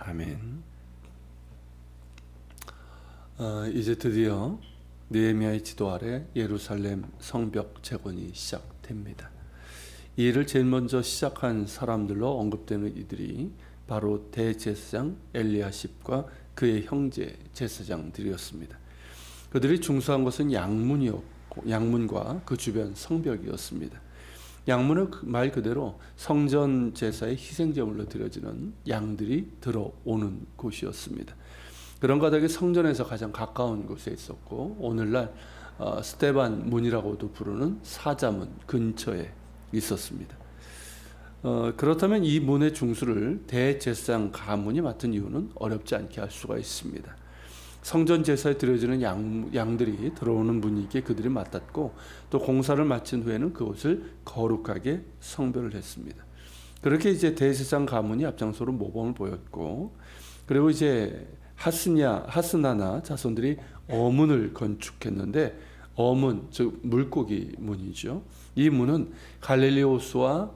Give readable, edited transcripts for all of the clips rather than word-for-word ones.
아멘. 이제 드디어 느헤미야의 지도 아래 예루살렘 성벽 재건이 시작됩니다. 이 일을 제일 먼저 시작한 사람들로 언급되는 이들이 바로 대제사장 엘리야십과 그의 형제 제사장들이었습니다. 그들이 중수한 것은 양문과 그 주변 성벽이었습니다. 양문은 말 그대로 성전 제사의 희생제물로 드려지는 양들이 들어오는 곳이었습니다. 그런 가닥이 성전에서 가장 가까운 곳에 있었고, 오늘날 스데반 문이라고도 부르는 사자문 근처에 있었습니다. 그렇다면 이 문의 중수를 대제사장 가문이 맡은 이유는 어렵지 않게 알 수가 있습니다. 성전 제사에 드려지는 양들이 들어오는 문이기에 그들이 맡았고, 또 공사를 마친 후에는 그곳을 거룩하게 성별을 했습니다. 그렇게 이제 대제사장 가문이 앞장서로 모범을 보였고, 그리고 이제 하스나나 자손들이 어문을 건축했는데, 어문 즉 물고기 문이죠. 이 문은 갈릴리 호수와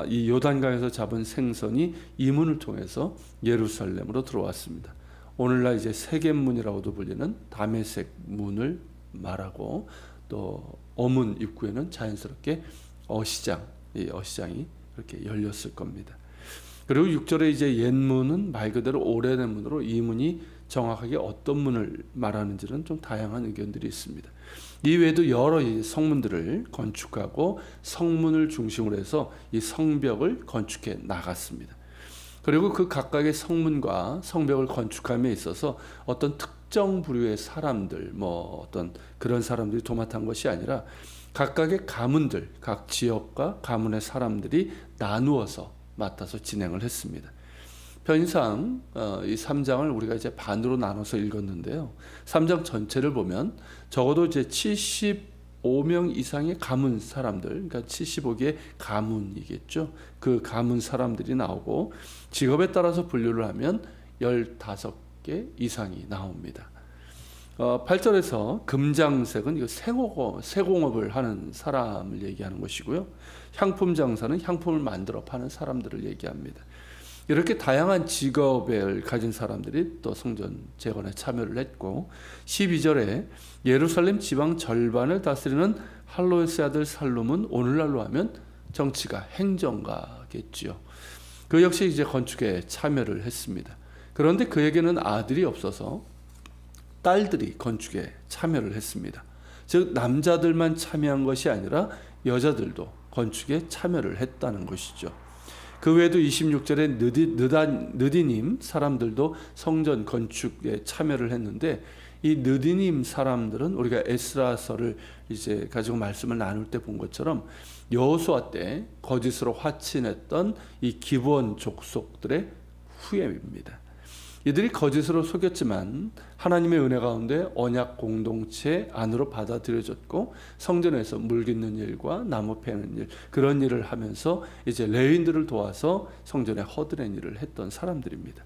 이 요단강에서 잡은 생선이 이 문을 통해서 예루살렘으로 들어왔습니다. 오늘날 이제 세겜문이라고도 불리는 다메섹 문을 말하고, 또 어문 입구에는 자연스럽게 이 어시장이 이렇게 열렸을 겁니다. 그리고 6절에 이제 옛문은 말 그대로 오래된 문으로, 이 문이 정확하게 어떤 문을 말하는지는 좀 다양한 의견들이 있습니다. 이 외에도 여러 성문들을 건축하고 성문을 중심으로 해서 이 성벽을 건축해 나갔습니다. 그리고 그 각각의 성문과 성벽을 건축함에 있어서 어떤 특정 부류의 사람들, 어떤 그런 사람들이 도맡은 것이 아니라 각각의 가문들, 각 지역과 가문의 사람들이 나누어서 맡아서 진행을 했습니다. 편의상 이 3장을 우리가 이제 반으로 나눠서 읽었는데요. 3장 전체를 보면 적어도 이제 75명 이상의 가문 사람들, 그러니까 75개의 가문이겠죠. 그 가문 사람들이 나오고, 직업에 따라서 분류를 하면 15개 이상이 나옵니다. 8절에서 금장색은 이거 세공업을 하는 사람을 얘기하는 것이고요. 향품 장사는 향품을 만들어 파는 사람들을 얘기합니다. 이렇게 다양한 직업을 가진 사람들이 또 성전 재건에 참여를 했고, 12절에 예루살렘 지방 절반을 다스리는 할로에스의 아들 살룸은 오늘날로 하면 정치가 행정가겠지요. 그 역시 이제 건축에 참여를 했습니다. 그런데 그에게는 아들이 없어서 딸들이 건축에 참여를 했습니다. 즉 남자들만 참여한 것이 아니라 여자들도 건축에 참여를 했다는 것이죠. 그 외에도 26절에 느디님 사람들도 성전 건축에 참여를 했는데, 이 느디님 사람들은 우리가 에스라서를 이제 가지고 말씀을 나눌 때 본 것처럼 여호수아 때 거짓으로 화친했던 이 기브온 족속들의 후예입니다. 이들이 거짓으로 속였지만 하나님의 은혜 가운데 언약 공동체 안으로 받아들여졌고, 성전에서 물 깃는 일과 나무 패는 일, 그런 일을 하면서 이제 레위인들을 도와서 성전에 허드렛 일을 했던 사람들입니다.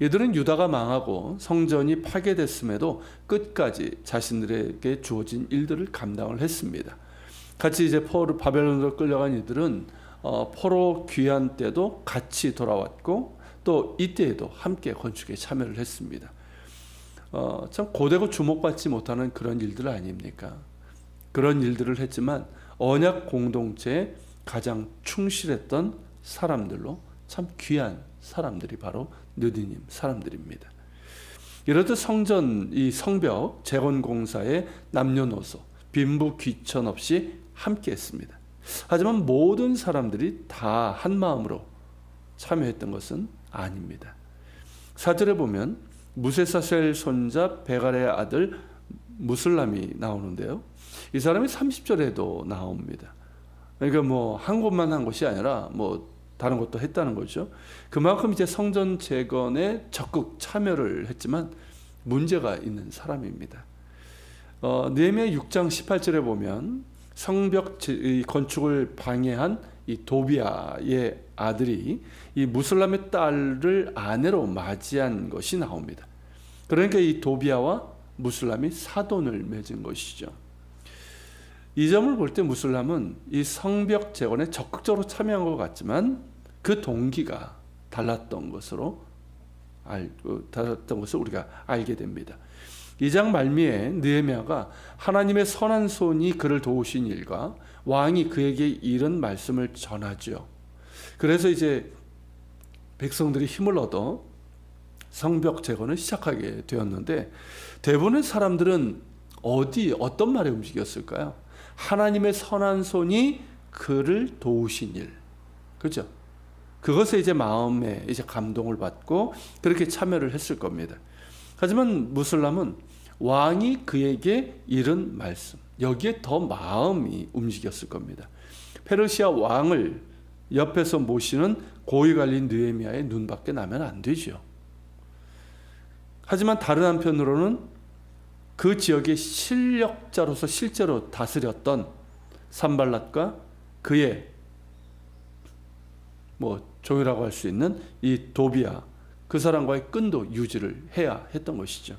이들은 유다가 망하고 성전이 파괴됐음에도 끝까지 자신들에게 주어진 일들을 감당을 했습니다. 같이 이제 바벨론으로 끌려간 이들은 포로 귀환 때도 같이 돌아왔고, 또 이때에도 함께 건축에 참여를 했습니다. 참 고되고 주목받지 못하는 그런 일들 아닙니까? 그런 일들을 했지만 언약 공동체에 가장 충실했던 사람들로 참 귀한 사람들이 바로 느디님 사람들입니다. 이렇듯 이 성벽 재건 공사에 남녀노소 빈부귀천 없이 함께 했습니다. 하지만 모든 사람들이 다 한 마음으로 참여했던 것은 아닙니다. 4절에 보면 무세사셀 손자 베갈의 아들 무슬람이 나오는데요. 이 사람이 30절에도 나옵니다. 그러니까 한 곳만 한 것이 아니라 다른 것도 했다는 거죠. 그만큼 이제 성전 재건에 적극 참여를 했지만 문제가 있는 사람입니다. 느헤미야 6장 18절에 보면 성벽 건축을 방해한 이 도비아의 아들이 이 무슬람의 딸을 아내로 맞이한 것이 나옵니다. 그러니까 이 도비아와 무슬람이 사돈을 맺은 것이죠. 이 점을 볼 때 무슬람은 이 성벽 재건에 적극적으로 참여한 것 같지만 그 동기가 달랐던 것으로 닫았던 것을 우리가 알게 됩니다. 2장 말미에 느헤미야가 하나님의 선한 손이 그를 도우신 일과 왕이 그에게 이른 말씀을 전하죠. 그래서 이제 백성들이 힘을 얻어 성벽 재건을 시작하게 되었는데, 대부분의 사람들은 어떤 말에 움직였을까요? 하나님의 선한 손이 그를 도우신 일, 그렇죠? 그것에 이제 마음에 이제 감동을 받고 그렇게 참여를 했을 겁니다. 하지만 무슬람은 왕이 그에게 이른 말씀, 여기에 더 마음이 움직였을 겁니다. 페르시아 왕을 옆에서 모시는 고위관리 느헤미야의 눈밖에 나면 안 되죠. 하지만 다른 한편으로는 그 지역의 실력자로서 실제로 다스렸던 산발랏과 그의 종이라고 할 수 있는 이 도비야, 그 사람과의 끈도 유지를 해야 했던 것이죠.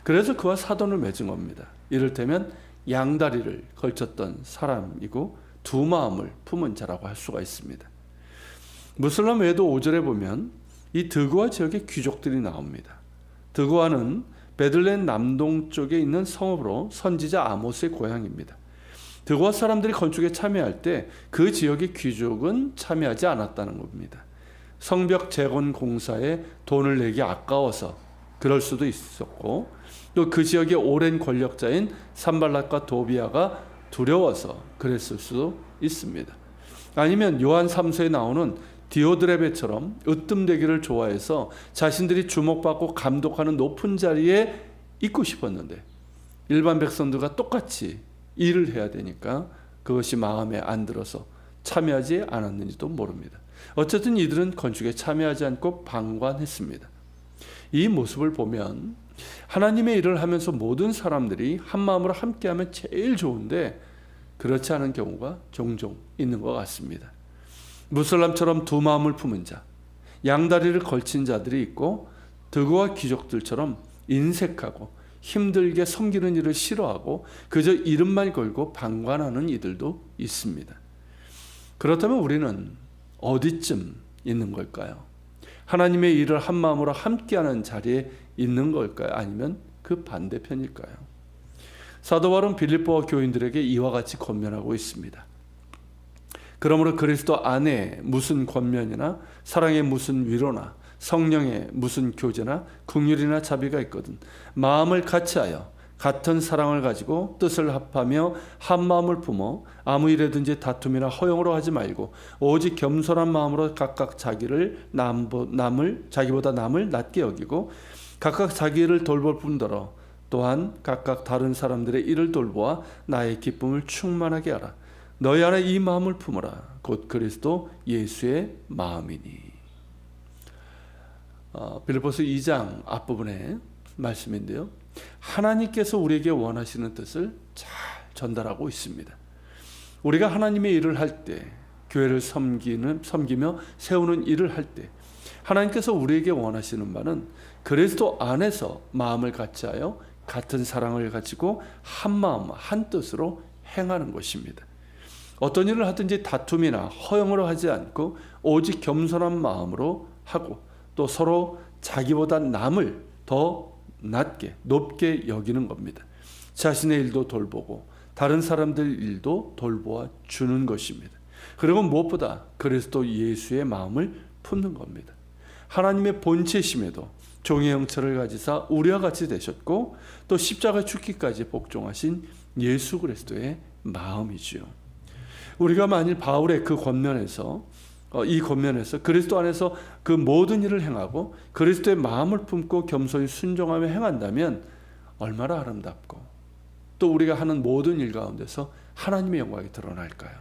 그래서 그와 사돈을 맺은 겁니다. 이를테면 양다리를 걸쳤던 사람이고 두 마음을 품은 자라고 할 수가 있습니다. 무슬람 외에도 5절에 보면 이 드고아 지역의 귀족들이 나옵니다. 드고아는 베들레헴 남동쪽에 있는 성읍으로 선지자 아모스의 고향입니다. 드고아 사람들이 건축에 참여할 때 그 지역의 귀족은 참여하지 않았다는 겁니다. 성벽 재건 공사에 돈을 내기 아까워서 그럴 수도 있었고, 또 그 지역의 오랜 권력자인 산발랏과 도비야가 두려워서 그랬을 수도 있습니다. 아니면 요한 3서에 나오는 디오드레베처럼 으뜸되기를 좋아해서 자신들이 주목받고 감독하는 높은 자리에 있고 싶었는데 일반 백성들과 똑같이 일을 해야 되니까 그것이 마음에 안 들어서 참여하지 않았는지도 모릅니다. 어쨌든 이들은 건축에 참여하지 않고 방관했습니다. 이 모습을 보면 하나님의 일을 하면서 모든 사람들이 한 마음으로 함께하면 제일 좋은데 그렇지 않은 경우가 종종 있는 것 같습니다. 무슬람처럼 두 마음을 품은 자, 양다리를 걸친 자들이 있고, 드고아 귀족들처럼 인색하고 힘들게 섬기는 일을 싫어하고 그저 이름만 걸고 방관하는 이들도 있습니다. 그렇다면 우리는 어디쯤 있는 걸까요? 하나님의 일을 한 마음으로 함께하는 자리에 있는 걸까요? 아니면 그 반대편일까요? 사도 바울은 빌립보 교인들에게 이와 같이 권면하고 있습니다. 그러므로 그리스도 안에 무슨 권면이나 사랑의 무슨 위로나 성령의 무슨 교제나 긍휼이나 자비가 있거든 마음을 같이하여 같은 사랑을 가지고 뜻을 합하며 한 마음을 품어 아무 일에든지 다툼이나 허용으로 하지 말고 오직 겸손한 마음으로 각각 자기보다 남을 낮게 여기고 각각 자기를 돌볼 뿐더러 또한 각각 다른 사람들의 일을 돌보아 나의 기쁨을 충만하게 하라. 너희 안에 이 마음을 품어라. 곧 그리스도 예수의 마음이니. 빌립보서 2장 앞부분의 말씀인데요, 하나님께서 우리에게 원하시는 뜻을 잘 전달하고 있습니다. 우리가 하나님의 일을 할 때, 교회를 섬기며 세우는 일을 할 때 하나님께서 우리에게 원하시는 바는 그리스도 안에서 마음을 같이하여 같은 사랑을 가지고 한 마음 한 뜻으로 행하는 것입니다. 어떤 일을 하든지 다툼이나 허용으로 하지 않고 오직 겸손한 마음으로 하고, 또 서로 자기보다 남을 더 낮게 높게 여기는 겁니다. 자신의 일도 돌보고 다른 사람들 일도 돌보아 주는 것입니다. 그리고 무엇보다 그리스도 예수의 마음을 품는 겁니다. 하나님의 본체심에도 종의 형체를 가지사 우리와 같이 되셨고 또 십자가 죽기까지 복종하신 예수 그리스도의 마음이지요. 우리가 만일 바울의 그 권면에서 이 권면에서 그리스도 안에서 그 모든 일을 행하고 그리스도의 마음을 품고 겸손히 순종하며 행한다면 얼마나 아름답고 또 우리가 하는 모든 일 가운데서 하나님의 영광이 드러날까요?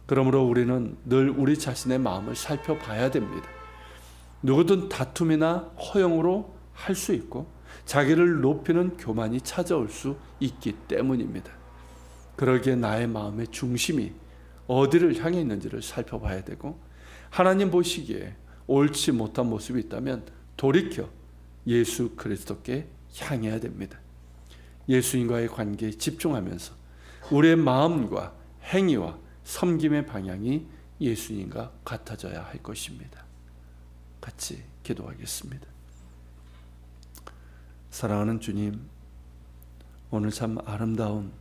그러므로 우리는 늘 우리 자신의 마음을 살펴봐야 됩니다. 누구든 다툼이나 허용으로 할 수 있고 자기를 높이는 교만이 찾아올 수 있기 때문입니다. 그러기에 나의 마음의 중심이 어디를 향해 있는지를 살펴봐야 되고, 하나님 보시기에 옳지 못한 모습이 있다면 돌이켜 예수 그리스도께 향해야 됩니다. 예수님과의 관계에 집중하면서 우리의 마음과 행위와 섬김의 방향이 예수님과 같아져야 할 것입니다. 같이 기도하겠습니다. 사랑하는 주님, 오늘 참 아름다운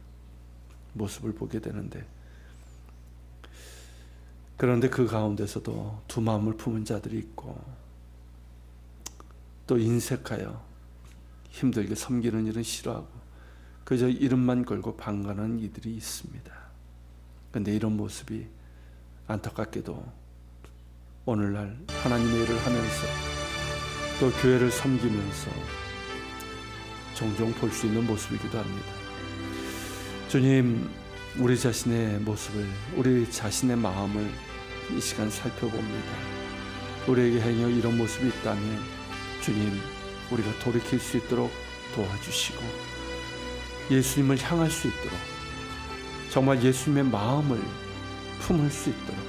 모습을 보게 되는데, 그런데 그 가운데서도 두 마음을 품은 자들이 있고, 또 인색하여 힘들게 섬기는 일은 싫어하고 그저 이름만 걸고 방관하는 이들이 있습니다. 그런데 이런 모습이 안타깝게도 오늘날 하나님의 일을 하면서 또 교회를 섬기면서 종종 볼 수 있는 모습이기도 합니다. 주님, 우리 자신의 모습을, 우리 자신의 마음을 이 시간 살펴봅니다. 우리에게 행여 이런 모습이 있다면 주님, 우리가 돌이킬 수 있도록 도와주시고 예수님을 향할 수 있도록, 정말 예수님의 마음을 품을 수 있도록,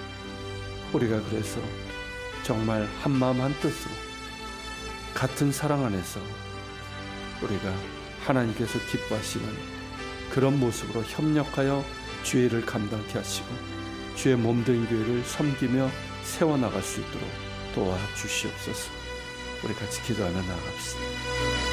우리가 그래서 정말 한 마음 한 뜻으로 같은 사랑 안에서 우리가 하나님께서 기뻐하시는 그런 모습으로 협력하여 주의 일을 감당케 하시고 주의 몸된 교회를 섬기며 세워나갈 수 있도록 도와주시옵소서. 우리 같이 기도하며 나아갑시다.